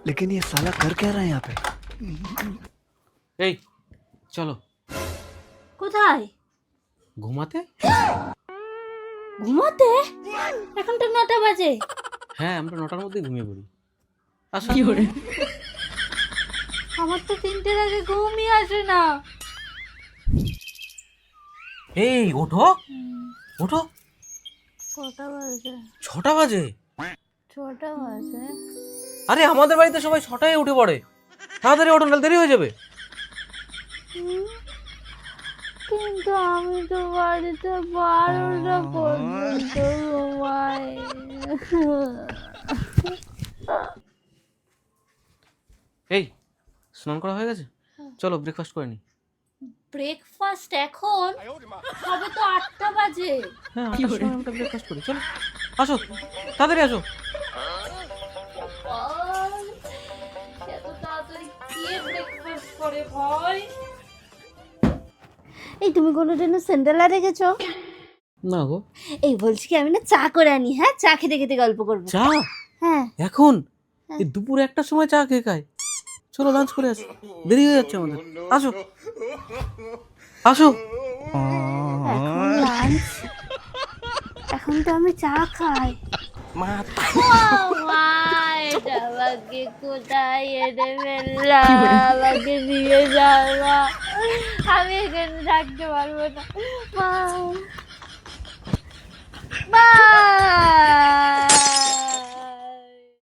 लेकिन ये साला कर क्या रहा है यहाँ पे? এই চলো কোথায়? ঘুমাতে। ঘুমাতে? এখন তো 9টা বাজে। হ্যাঁ আমরা 9টার মধ্যেই ঘুমিয়ে পড়ি। আসো। আমার তো 3টের আগে ঘুমই আসে না। এই ওঠো ওঠো, কটা বাজে? 6টা বাজে। 6টা বাজে? আরে আমাদের বাড়িতে সবাই 6টায় উঠে পড়ে, তাড়াতাড়ি ওঠো নাহলে দেরি হয়ে যাবে। কিন্তু আমি তো বাড়িতে 12টা পর্যন্ত ঘুমাই। এই স্নান করা হয়ে গেছে, চলো ব্রেকফাস্ট করে নি। ব্রেকফাস্ট এখন? সবে তো 8টা বাজে। হ্যাঁ 8টার সময় আমরা ব্রেকফাস্ট করি, চলো আসো তাড়াতাড়ি আসো। এত তাড়াতাড়ি কে ব্রেকফাস্ট করে ভাই? এই তুমি কোনোদিন সেন্ডেলা রেখেছো? না গো। এই বলছি কি আমি না চা করে আনি, হ্যাঁ চা খেতে খেতে গল্প করবো। চা হ্যাঁ এখন? এই দুপুর 1টার সময় চা খেয়ে খায়? চলো লাঞ্চ করে আসো, দেরি হয়ে যাচ্ছে আমাদের। আসো আসো। এখন লাঞ্চ? এখন তো আমি চা খাই। মা এটা আমাকে কোথায় এনে ফেললা? আমাকে নিয়ে যাওয়া, আমি এখানে থাকতে পারবো না। মা, মা।